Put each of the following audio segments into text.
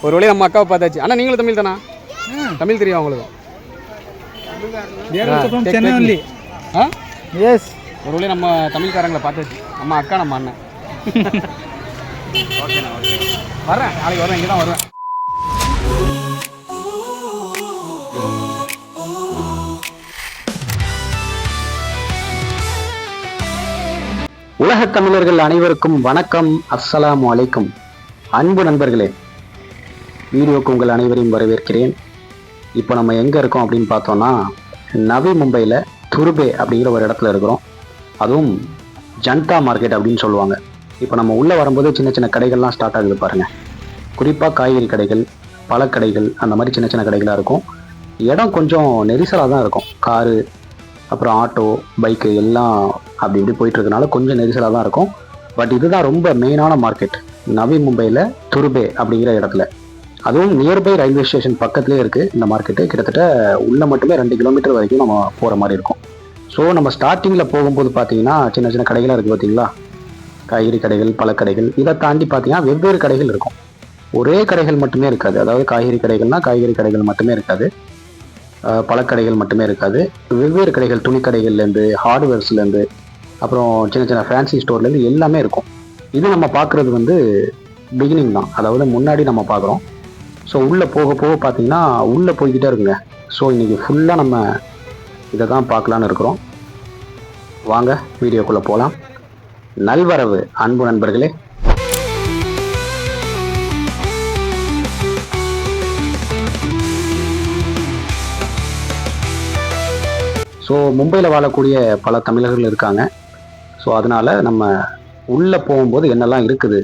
ஒரு வழியாக நம்ம அக்காவை பார்த்தாச்சு. ஆனால் நீங்களும் தமிழ் தானா? தமிழ் தெரியும் அவங்களுக்கு? எஸ். ஒரு வழியாக நம்ம தமிழ்காரங்களை பார்த்தாச்சு. நம்ம அக்கா நம்ம அண்ணன். ஓகேண்ணா ஓகே. வரேன், நாளைக்கு வரேன், இங்கே தான் வருவேன். உலகத் தமிழர்கள் அனைவருக்கும் வணக்கம், அஸ்ஸலாமு அலைக்கும். அன்பு நண்பர்களே, வீடியோக்கு உங்கள் அனைவரையும் வரவேற்கிறேன். இப்போ நம்ம எங்கே இருக்கோம் அப்படின்னு பார்த்தோன்னா, நவி மும்பையில் துருபே அப்படிங்கிற ஒரு இடத்துல இருக்கிறோம். அதுவும் ஜனதா மார்க்கெட் அப்படின்னு சொல்லுவாங்க. இப்போ நம்ம உள்ளே வரும்போது சின்ன சின்ன கடைகள்லாம் ஸ்டார்ட் ஆகுது பாருங்கள். குறிப்பாக காய்கறி கடைகள், பழக்கடைகள், அந்த மாதிரி சின்ன சின்ன கடைகளாக இருக்கும். இடம் கொஞ்சம் நெரிசலாக தான் இருக்கும். காரு, அப்புறம் ஆட்டோ, பைக்கு எல்லாம் அப்படி இப்படி போயிட்டுருக்கனால கொஞ்சம் நெரிசலாக தான் இருக்கும். பட் இதுதான் ரொம்ப மெயினான மார்க்கெட், நவி மும்பையில் துருபே அப்படிங்கிற இடத்துல. அதுவும் நியர்பை ரயில்வே ஸ்டேஷன் பக்கத்துலேயே இருக்குது இந்த மார்க்கெட்டு. கிட்டத்தட்ட உள்ளே மட்டுமே 2 கிலோமீட்டர் வரைக்கும் நம்ம போகிற மாதிரி இருக்கும். ஸோ நம்ம ஸ்டார்டிங்கில் போகும்போது பார்த்தீங்கன்னா சின்ன சின்ன கடைகளாக இருக்குது பார்த்தீங்களா, காய்கறி கடைகள், பழக்கடைகள். இதை தாண்டி பார்த்தீங்கன்னா வெவ்வேறு கடைகள் இருக்கும். ஒரே கடைகள் மட்டுமே இருக்காது. அதாவது காய்கறி கடைகள்னால் காய்கறி கடைகள் மட்டுமே இருக்காது, பழக்கடைகள் மட்டுமே இருக்காது. வெவ்வேறு கடைகள், துணிக்கடைகள்லேருந்து, ஹார்ட்வேர்ஸ்லேருந்து, அப்புறம் சின்ன சின்ன ஃபேன்சி ஸ்டோர்லேருந்து எல்லாமே இருக்கும். இது நம்ம பார்க்குறது வந்து பிகினிங் தான், அதாவது முன்னாடி நம்ம பார்க்குறோம். ஸோ உள்ளே போக போக பார்த்தீங்கன்னா உள்ளே போய்கிட்டே இருக்குங்க. ஸோ இன்றைக்கி ஃபுல்லாக நம்ம இதை தான் பார்க்கலான்னு இருக்கிறோம். வாங்க வீடியோக்குள்ளே போகலாம். நல்வரவு அன்பு நண்பர்களே. ஸோ மும்பையில் வாழக்கூடிய பல தமிழர்கள் இருக்காங்க. ஸோ அதனால் நம்ம உள்ளே போகும்போது என்னெல்லாம் இருக்குது,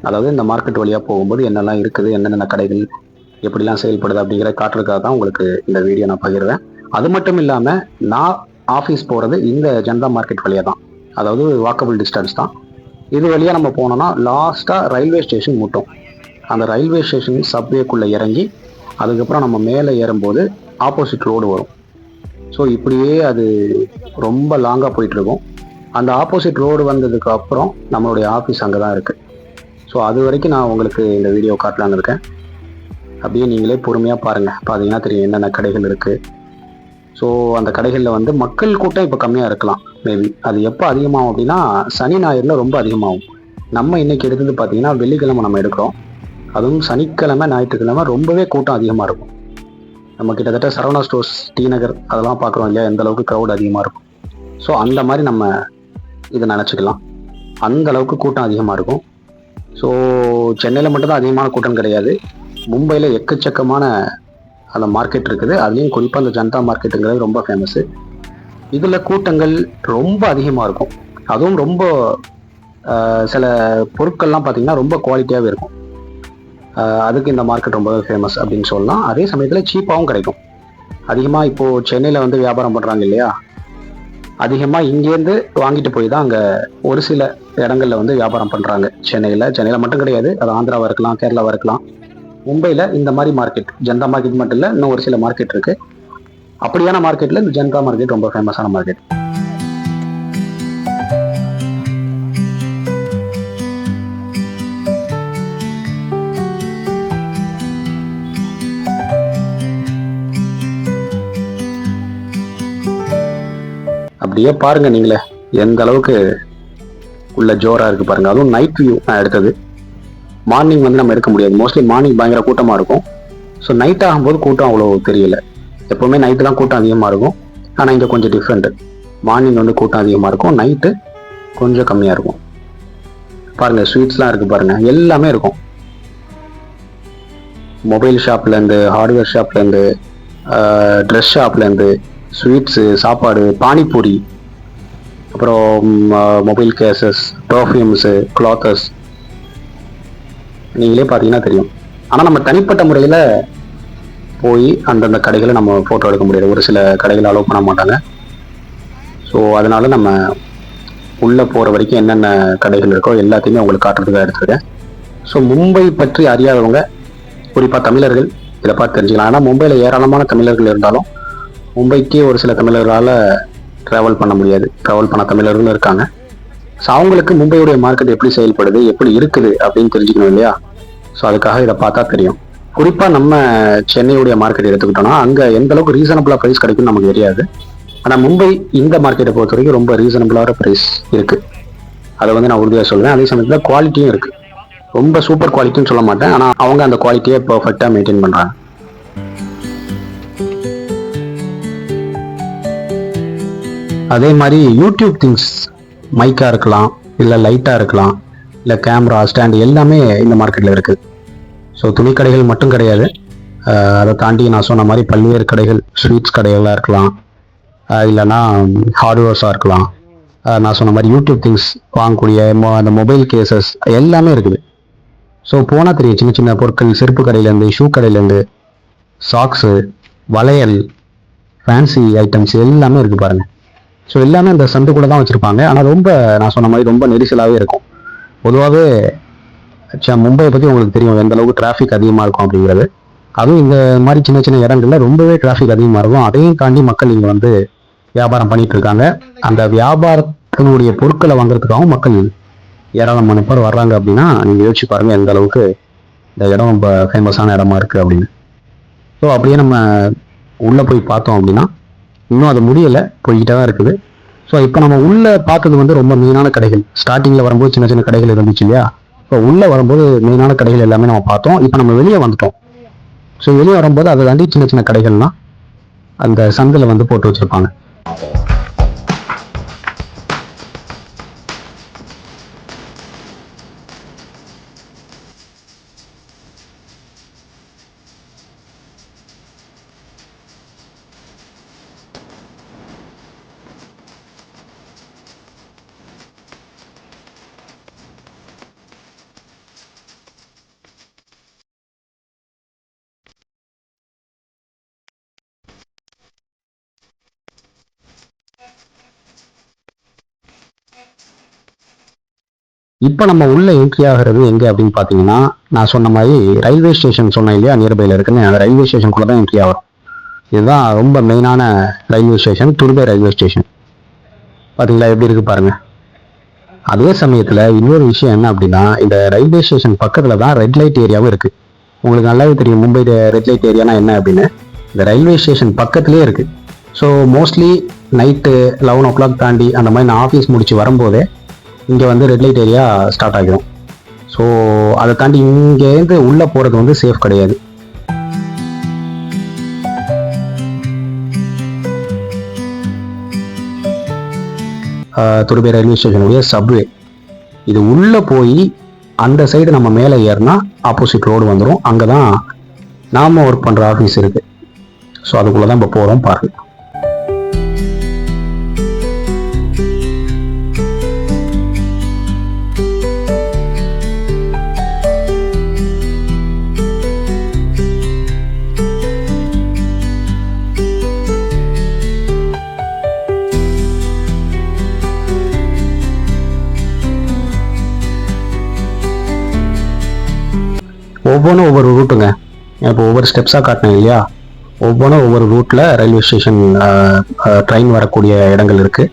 அதாவது இந்த மார்க்கெட் வழியாக போகும்போது என்னெல்லாம் இருக்குது, என்னென்ன கடைகள் எப்படிலாம் செயல்படுது அப்படிங்கிற காட்டுறதுக்காக தான் உங்களுக்கு இந்த வீடியோ நான் பகிர்றேன். அது மட்டும் இல்லாமல் நான் ஆஃபீஸ் போகிறது இந்த ஜனதா மார்க்கெட் வழியாக தான், அதாவது வாக்கபிள் டிஸ்டன்ஸ் தான். இது வழியாக நம்ம போனோம்னா லாஸ்ட்டாக ரயில்வே ஸ்டேஷன் முட்டும். அந்த ரயில்வே ஸ்டேஷன் சப்வேக்குள்ளே இறங்கி அதுக்கப்புறம் நம்ம மேலே ஏறும்போது ஆப்போசிட் ரோடு வரும். ஸோ இப்படியே அது ரொம்ப லாங்காக போயிட்டுருக்கும். அந்த ஆப்போசிட் ரோடு வந்ததுக்கு அப்புறம் நம்மளுடைய ஆஃபீஸ் அங்கே தான் இருக்குது. ஸோ அது வரைக்கும் நான் உங்களுக்கு இந்த வீடியோ காட்டலான்னு இருக்கேன். அப்படியே நீங்களே பொறுமையாக பாருங்கள், பார்த்தீங்கன்னா தெரியும் என்னென்ன கடைகள் இருக்குது. ஸோ அந்த கடைகளில் வந்து மக்கள் கூட்டம் இப்போ கம்மியாக இருக்கலாம் மேபி. அது எப்போ அதிகமாகும் அப்படின்னா சனி ஞாயிறில் ரொம்ப அதிகமாகும். நம்ம இன்றைக்கி எடுத்தது பார்த்தீங்கன்னா வெள்ளிக்கிழமை நம்ம எடுக்கிறோம். அதுவும் சனிக்கிழமை, ஞாயிற்றுக்கிழமை ரொம்பவே கூட்டம் அதிகமாக இருக்கும். நம்ம கிட்டத்தட்ட சரவணா ஸ்டோர்ஸ், டி நகர் அதெல்லாம் பார்க்குறோம் இல்லையா, எந்த அளவுக்கு க்ரௌட் அதிகமாக இருக்கும். ஸோ அந்த மாதிரி நம்ம இதை நினச்சிக்கலாம். அந்த அளவுக்கு கூட்டம் அதிகமாக இருக்கும். ஸோ சென்னையில் மட்டும்தான் அதிகமான கூட்டம் கிடையாது, மும்பையில் எக்கச்சக்கமான அந்த மார்க்கெட் இருக்குது. அதுலேயும் குறிப்பாக அந்த ஜனதா மார்க்கெட்டுங்கிறது ரொம்ப ஃபேமஸ்ஸு. இதில் கூட்டங்கள் ரொம்ப அதிகமாக இருக்கும். அதுவும் ரொம்ப சில பொருட்கள்லாம் பார்த்திங்கன்னா ரொம்ப குவாலிட்டியாகவே இருக்கும். அதுக்கு இந்த மார்க்கெட் ரொம்ப ஃபேமஸ் அப்படின்னு சொல்லலாம். அதே சமயத்தில் சீப்பாகவும் கிடைக்கும். அதிகமாக இப்போது சென்னையில் வந்து வியாபாரம் பண்ணுறாங்க இல்லையா, அதிகமாக இங்கேருந்து வாங்கிட்டு போய் தான் அங்கே ஒரு சில இடங்களில் வந்து வியாபாரம் பண்ணுறாங்க. சென்னையில் மட்டும் கிடையாது, அது ஆந்திராவாக இருக்கலாம், கேரளாவாக இருக்கலாம். மும்பையில் இந்த மாதிரி மார்க்கெட், ஜனதா மார்க்கெட் மட்டும் இல்லை, இன்னும் ஒரு சில மார்க்கெட் இருக்குது. அப்படியான மார்க்கெட்டில் இந்த ஜனதா மார்க்கெட் ரொம்ப ஃபேமஸான மார்க்கெட். அப்படியே பாருங்க நீங்களே எந்த அளவுக்கு உள்ள ஜோரா இருக்கு பாருங்க. அதுவும் நைட் வியூ நான் எடுத்தது. மார்னிங் வந்து நம்ம எடுக்க முடியாது, மோஸ்ட்லி மார்னிங் பயங்கர கூட்டமாக இருக்கும். ஸோ நைட் ஆகும்போது கூட்டம் அவ்வளோ தெரியல. எப்போவுமே நைட்டு தான் கூட்டம் அதிகமாக இருக்கும். ஆனால் இங்கே கொஞ்சம் டிஃப்ரெண்ட்டு. மார்னிங் வந்து கூட்டம் அதிகமாக இருக்கும், நைட்டு கொஞ்சம் கம்மியாக இருக்கும். பாருங்கள் ஸ்வீட்ஸ்லாம் இருக்குது பாருங்கள், எல்லாமே இருக்கும். மொபைல் ஷாப்லேருந்து, ஹார்ட்வேர் ஷாப்லேருந்து, ட்ரெஸ் ஷாப்லேருந்து, ஸ்வீட்ஸு, சாப்பாடு, பானிபூரி, அப்புறம் மொபைல் கேசஸ், பர்ஃப்யூம்ஸு, கிளாத்தஸ், நீங்களே பார்த்தீங்கன்னா தெரியும். ஆனால் நம்ம தனிப்பட்ட முறையில் போய் அந்தந்த கடைகளை நம்ம ஃபோட்டோ எடுக்க முடியாது, ஒரு சில கடைகளை அலோவ் பண்ண மாட்டாங்க. ஸோ அதனால நம்ம உள்ளே போகிற வரைக்கும் என்னென்ன கடைகள் இருக்கோ எல்லாத்தையுமே உங்களுக்கு காட்டுறதுக்காக எடுத்துருக்கேன். ஸோ மும்பை பற்றி அறியாதவங்க, குறிப்பாக தமிழர்கள் இதை பார்த்து தெரிஞ்சுக்கலாம். ஆனால் மும்பையில் ஏராளமான தமிழர்கள் இருந்தாலும் மும்பைக்கே ஒரு சில தமிழர்களால் ட்ராவல் பண்ண முடியாது. ட்ராவல் பண்ண தமிழர்களும் இருக்காங்க. ஸோ அவங்களுக்கு மும்பையுடைய மார்க்கெட் எப்படி செயல்படுது, எப்படி இருக்குது அப்படின்னு தெரிஞ்சுக்கணும் இல்லையா. ஸோ அதுக்காக இதை பார்த்தா தெரியும். குறிப்பாக நம்ம சென்னையுடைய மார்க்கெட் எடுத்துக்கிட்டோம்னா அங்கே எந்த அளவுக்கு ரீசனபிளாக ப்ரைஸ் கிடைக்கும்னு நமக்கு தெரியாது. ஆனால் மும்பை இந்த மார்க்கெட்டை பொறுத்த வரைக்கும் ரொம்ப ரீசனபிளான ப்ரைஸ் இருக்குது. அதை வந்து நான் உறுதியாக சொல்லுவேன். அதே சமயத்தில் குவாலிட்டியும் இருக்குது. ரொம்ப சூப்பர் குவாலிட்டின்னு சொல்ல மாட்டேன், ஆனால் அவங்க அந்த குவாலிட்டியை பர்ஃபெக்டாக மெயின்டைன் பண்ணுறாங்க. அதே மாதிரி யூடியூப் திங்ஸ், மைக்காக இருக்கலாம், இல்லை லைட்டாக இருக்கலாம், இல்லை கேமரா ஸ்டாண்டு, எல்லாமே இந்த மார்க்கெட்டில் இருக்குது. ஸோ துணிக்கடைகள் மட்டும் கிடையாது, அதை தாண்டி நான் சொன்ன மாதிரி பல்வேறு கடைகள், ஸ்வீட்ஸ் கடைகளாக இருக்கலாம், இல்லைன்னா ஹார்ட்வேர்ஸாக இருக்கலாம், நான் சொன்ன மாதிரி யூடியூப் திங்ஸ் வாங்கக்கூடிய அந்த மொபைல் கேசஸ் எல்லாமே இருக்குது. ஸோ போனால் தெரியும், சின்ன சின்ன பொருட்கள், செருப்பு கடையிலேருந்து, ஷூ கடையிலேருந்து, சாக்ஸு, வளையல், ஃபேன்சி ஐட்டம்ஸ் எல்லாமே இருக்குது பாருங்கள். ஸோ எல்லாமே அந்த சந்துக்குள்ளே தான் வச்சுருப்பாங்க. ஆனால் ரொம்ப நான் சொன்ன மாதிரி ரொம்ப நெரிசலாகவே இருக்கும். பொதுவாகவே மும்பையை பற்றி உங்களுக்கு தெரியும் எந்த அளவுக்கு டிராஃபிக் அதிகமாக இருக்கும் அப்படிங்கிறது. அதுவும் இந்த மாதிரி சின்ன சின்ன இடங்கள்ல ரொம்பவே டிராஃபிக் அதிகமாக இருக்கும். அதையும் தாண்டி மக்கள் இங்கே வந்து வியாபாரம் பண்ணிட்டு இருக்காங்க. அந்த வியாபாரத்தினுடைய பொருட்களை வாங்குறதுக்காகவும் மக்கள் ஏராளமான பேர் வர்றாங்க. அப்படின்னா நீங்கள் யோசிச்சு பாருங்கள் எந்த அளவுக்கு இந்த இடம் ரொம்ப ஃபேமஸான இடமா இருக்குது அப்படின்னு. ஸோ அப்படியே நம்ம உள்ளே போய் பார்த்தோம் அப்படின்னா இன்னும் அது முடியலை, போய்கிட்டே தான் இருக்குது. ஸோ இப்போ நம்ம உள்ளே பார்த்தது வந்து ரொம்ப மெயினான கடைகள். ஸ்டார்டிங்கில் வரும்போது சின்ன சின்ன கடைகள் இருந்துச்சு இல்லையா? இப்போ உள்ளே வரும்போது மெயினான கடைகள் எல்லாமே நம்ம பார்த்தோம். இப்போ நம்ம வெளியே வந்துட்டோம். ஸோ வெளியே வரும்போது அதை தாண்டி சின்ன சின்ன கடைகள்லாம் அந்த சந்தில் வந்து போட்டு வச்சுருப்பாங்க. இப்போ நம்ம உள்ள என்ட்ரி ஆகிறது எங்கே அப்படின்னு பார்த்தீங்கன்னா, நான் சொன்ன மாதிரி ரயில்வே ஸ்டேஷன் சொன்னேன் இல்லையா, நியர்பையில் இருக்குன்னு, அந்த ரயில்வே ஸ்டேஷனுக்குள்ள தான் என்ட்ரி ஆகும். இதுதான் ரொம்ப மெயினான ரயில்வே ஸ்டேஷன், துர்பே ரயில்வே ஸ்டேஷன். பார்த்தீங்களா எப்படி இருக்கு பாருங்க. அதே சமயத்தில் இன்னொரு விஷயம் என்ன அப்படின்னா, இந்த ரயில்வே ஸ்டேஷன் பக்கத்தில் தான் ரெட் லைட் ஏரியாவும் இருக்குது. உங்களுக்கு நல்லாவே தெரியும் மும்பை ரெட் லைட் ஏரியானா என்ன அப்படின்னு. இந்த ரயில்வே ஸ்டேஷன் பக்கத்துலேயே இருக்குது. ஸோ மோஸ்ட்லி நைட்டு 11 o'clock தாண்டி அந்த மாதிரி நான் ஆஃபீஸ் முடிச்சு வரும்போதே இங்கே வந்து ரெட் லைட் ஏரியா ஸ்டார்ட் ஆகிடும். ஸோ அதை தாண்டி இங்கேருந்து உள்ளே போகிறது வந்து சேஃப் கிடையாது. துர்பே ரயில்வே ஸ்டேஷனுடைய சப்வே இது உள்ளே போய் அந்த சைடு நம்ம மேலே ஏறினா ஆப்போசிட் ரோடு வந்துடும். அங்கே தான் நாம் ஒர்க் பண்ணுற ஆஃபீஸ் இருக்குது. ஸோ அதுக்குள்ளே தான் இப்போ போகிறோம் பாருங்கள். ஒவ்வொன்றும் ஒவ்வொரு ரூட்டுங்க. இப்போ ஒவ்வொரு ஸ்டெப்ஸாக காட்டினேன் இல்லையா, ஒவ்வொன்றும் ஒவ்வொரு ரூட்டில் ரயில்வே ஸ்டேஷன் ட்ரெயின் வரக்கூடிய இடங்கள் இருக்குது.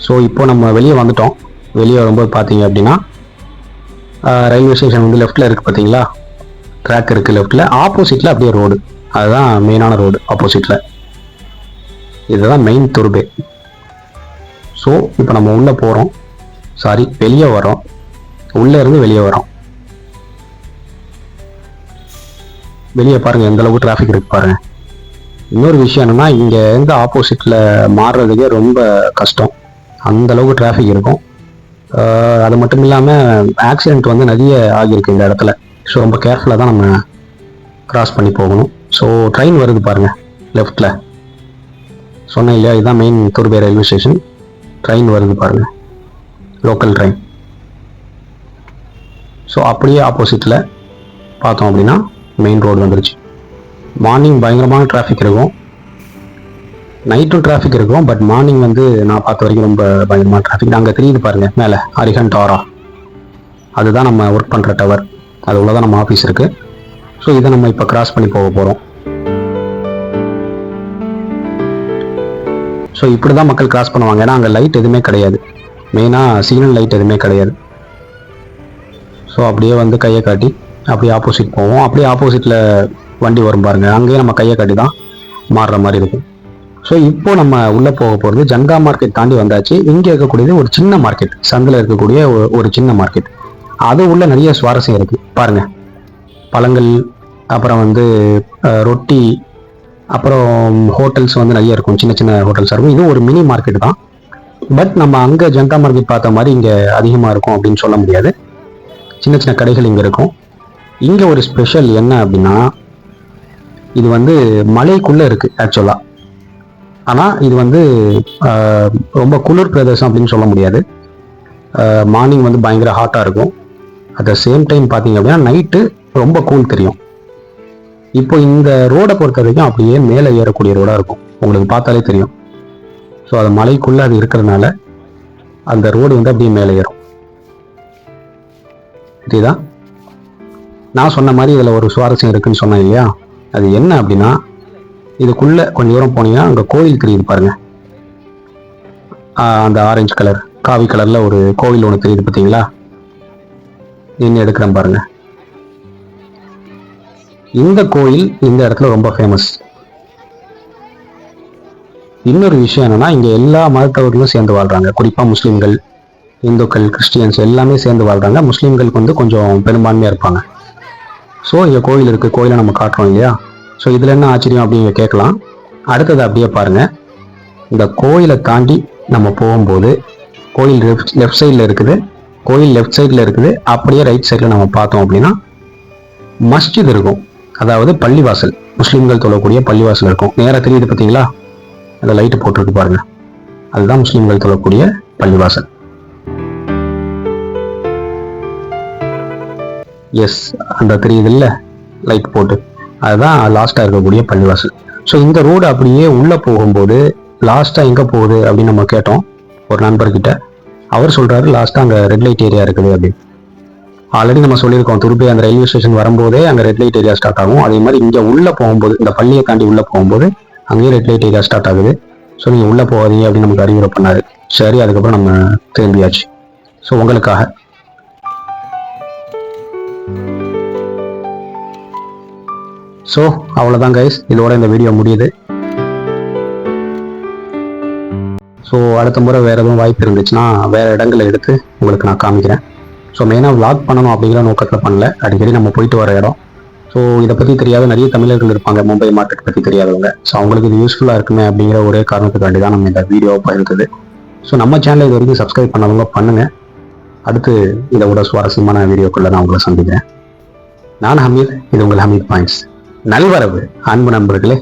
ஸோ இப்போ நம்ம வெளியே வந்துட்டோம். வெளியே வரும்போது பார்த்தீங்க அப்படின்னா ரயில்வே ஸ்டேஷன் வந்து லெஃப்ட்டில் இருக்குது பார்த்தீங்களா, ட்ராக் இருக்குது லெஃப்ட்டில். ஆப்போசிட்டில் அப்படியே ரோடு, அதுதான் மெயினான ரோடு ஆப்போசிட்டில். இதுதான் மெயின் துர்பே. ஸோ இப்போ நம்ம உள்ளே போகிறோம், வெளியே வரோம். உள்ளே இருந்து வெளியே வரோம். வெளியே பாருங்கள் எந்த அளவுக்கு டிராஃபிக் இருக்குது பாருங்கள். இன்னொரு விஷயம் என்னென்னா, இங்கே இருந்து ஆப்போசிட்டில் மாறுறதுக்கே ரொம்ப கஷ்டம், அந்த அளவுக்கு டிராஃபிக் இருக்கும். அது மட்டும் இல்லாமல் ஆக்சிடெண்ட் வந்து நிறைய ஆகியிருக்கு இந்த இடத்துல. ஸோ ரொம்ப கேர்ஃபுல்லாக தான் நம்ம கிராஸ் பண்ணி போகணும். ஸோ ட்ரெயின் வருது பாருங்கள் லெஃப்டில், சொன்னேன் இல்லையா, இதுதான் மெயின் துர்பே ரயில்வே ஸ்டேஷன். ட்ரெயின் வருது பாருங்கள், லோக்கல் ட்ரெயின். ஸோ அப்படியே ஆப்போசிட்டில் பார்த்தோம் அப்படின்னா மெயின் ரோடு வந்துருச்சு. மார்னிங் பயங்கரமான டிராஃபிக் இருக்கும், நைட்டும் டிராஃபிக் இருக்கும். பட் மார்னிங் வந்து நான் பார்த்த வரைக்கும் ரொம்ப பயங்கரமான டிராஃபிக். அங்கே தெரியுது பாருங்கள் மேலே அரிஹண்ட் ஆரா, அதுதான் நம்ம ஒர்க் பண்ணுற டவர். அது உள்ளதான் நம்ம ஆஃபீஸ் இருக்குது. ஸோ இதை நம்ம இப்போ கிராஸ் பண்ணி போக போகிறோம். ஸோ இப்படி தான் மக்கள் கிராஸ் பண்ணுவாங்க. ஏன்னா அங்கே லைட் எதுவுமே கிடையாது, மெயினாக சிக்னல் லைட் எதுவுமே கிடையாது. ஸோ அப்படியே வந்து கையை காட்டி அப்படியே ஆப்போசிட் போவோம். அப்படியே ஆப்போசிட்டில் வண்டி வரும் பாருங்க, அங்கேயே நம்ம கையை காட்டி தான் மாறுற மாதிரி இருக்கும். ஸோ இப்போ நம்ம உள்ளே போக போகிறது ஜன்கா மார்க்கெட் தாண்டி வந்தாச்சு. இங்கே இருக்கக்கூடியது ஒரு சின்ன மார்க்கெட், சந்தில் இருக்கக்கூடிய ஒரு சின்ன மார்க்கெட். அது உள்ள நிறைய சுவாரஸ்யம் இருக்குது பாருங்க. பழங்கள், அப்புறம் வந்து ரொட்டி, அப்புறம் ஹோட்டல்ஸ் வந்து நிறைய இருக்கும், சின்ன சின்ன ஹோட்டல்ஸாக இருக்கும். இது ஒரு மினி மார்க்கெட் தான். பட் நம்ம அங்கே ஜன்கா மார்க்கெட் பார்த்த மாதிரி இங்கே அதிகமாக இருக்கும் அப்படின்னு சொல்ல முடியாது. சின்ன சின்ன கடைகள் இங்கே இருக்கும். இங்கே ஒரு ஸ்பெஷல் என்ன அப்படின்னா, இது வந்து மலைக்குள்ளே இருக்குது ஆக்சுவலாக. ஆனால் இது வந்து ரொம்ப குளிர் பிரதேசம் அப்படின்னு சொல்ல முடியாது. மார்னிங் வந்து பயங்கர ஹாட்டாக இருக்கும். அட் த சேம் டைம் பார்த்தீங்க அப்படின்னா நைட்டு ரொம்ப கூல் தெரியும். இப்போ இந்த ரோடை பொறுத்த வரைக்கும் அப்படியே மேலே ஏறக்கூடிய ரோடாக இருக்கும், உங்களுக்கு பார்த்தாலே தெரியும். ஸோ அது மலைக்குள்ளே அது இருக்கிறதுனால அந்த ரோடு வந்து அப்படியே மேலே ஏறும். சரிதா? நான் சொன்ன மாதிரி இதில் ஒரு சுவாரஸ்யம் இருக்குன்னு சொன்னேன் இல்லையா, அது என்ன அப்படின்னா, இதுக்குள்ளே கொஞ்சம் தூரம் போனீங்கன்னா அங்கே கோவில் தெரியுது பாருங்க. அந்த ஆரஞ்சு கலர் காவி கலரில் ஒரு கோவில் ஒன்று தெரியுது பார்த்தீங்களா? நின்று எடுக்கிறேன் பாருங்க. இந்த கோயில் இந்த இடத்துல ரொம்ப ஃபேமஸ். இன்னொரு விஷயம் என்னன்னா, இங்க எல்லா மதத்தவர்களும் சேர்ந்து வாழ்றாங்க. குறிப்பா முஸ்லிம்கள், இந்துக்கள், கிறிஸ்டியன்ஸ் எல்லாமே சேர்ந்து வாழ்றாங்க. முஸ்லிம்களுக்கு வந்து கொஞ்சம் பெரும்பான்மையா இருப்பாங்க. ஸோ இங்க கோயில் இருக்கு, கோயிலை நம்ம காட்டுறோம் இல்லையா? ஸோ இதுல என்ன ஆச்சரியம் அப்படின்னு கேட்கலாம். அடுத்தது அப்படியே பாருங்க, இந்த கோயிலை தாண்டி நம்ம போகும்போது கோயில் லெஃப்ட் சைடில் இருக்குது, கோயில் லெஃப்ட் சைடில் இருக்குது. அப்படியே ரைட் சைடில் நம்ம பார்த்தோம் அப்படின்னா மஸ்ஜித் இருக்கும், அதாவது பள்ளிவாசல், முஸ்லீம்கள் தொழக்கூடிய பள்ளிவாசல் இருக்கும். நேராக தெரியுது பார்த்தீங்களா, அந்த லைட்டு போட்டிருக்கு பாருங்க, அதுதான் முஸ்லீம்கள் தொழக்கூடிய பள்ளிவாசல். எஸ், அந்த தெரியுது இல்லை லைட் போட்டு, அதுதான் லாஸ்ட்டாக இருக்கக்கூடிய பள்ளிவாசல். ஸோ இந்த ரோடு அப்படியே உள்ளே போகும்போது லாஸ்ட்டாக எங்கே போகுது அப்படின்னு நம்ம கேட்டோம் ஒரு நண்பர்கிட்ட. அவர் சொல்கிறாரு லாஸ்ட்டாக அங்கே ரெட் லைட் ஏரியா இருக்குது அப்படின்னு. ஆல்ரெடி நம்ம சொல்லியிருக்கோம், துருபே அந்த ரயில்வே ஸ்டேஷன் வரும்போதே அங்கே ரெட் லைட் ஏரியா ஸ்டார்ட் ஆகும். அதே மாதிரி இங்கே உள்ளே போகும்போது, இந்த பள்ளியை தாண்டி உள்ளே போகும்போது அங்கேயே ரெட் லைட் ஏரியா ஸ்டார்ட் ஆகுது. ஸோ நீங்கள் உள்ளே போகாதீங்க அப்படின்னு நமக்கு அறிவுரை பண்ணாரு. சரி, அதுக்கப்புறம் நம்ம திரும்பியாச்சு. ஸோ உங்களுக்காக. ஸோ அவ்வளோதான் கைஸ், இதோட இந்த வீடியோ முடியுது. ஸோ அடுத்த முறை வேறு எதுவும் வாய்ப்பு இருந்துச்சுன்னா வேறு இடங்களை எடுத்து உங்களுக்கு நான் காமிக்கிறேன். ஸோ மெயினாக விளாக் பண்ணணும் அப்படிங்கிற நோக்கத்தில் பண்ணல, அடிக்கடி நம்ம போயிட்டு வர இடம். ஸோ இதை பற்றி தெரியாத நிறைய தமிழர்கள் இருப்பாங்க, மும்பை மார்க்கெட் பற்றி தெரியாதவங்க. ஸோ அவங்களுக்கு இது யூஸ்ஃபுல்லாக இருக்குமே அப்படிங்கிற ஒரே காரணத்துக்காண்டி தான் நம்ம இந்த வீடியோவை பகிர்ந்தது. ஸோ நம்ம சேனலை இது வரைக்கும் சப்ஸ்கிரைப் பண்ணவங்க பண்ணுங்கள். அடுத்து இதை விட சுவாரஸ்யமான வீடியோக்குள்ளே நான் உங்களை சந்திக்கிறேன். நான் ஹமீத், இது உங்கள் ஹமீத் பாயிண்ட்ஸ். நல்வரவு அன்பு நண்பர்களே.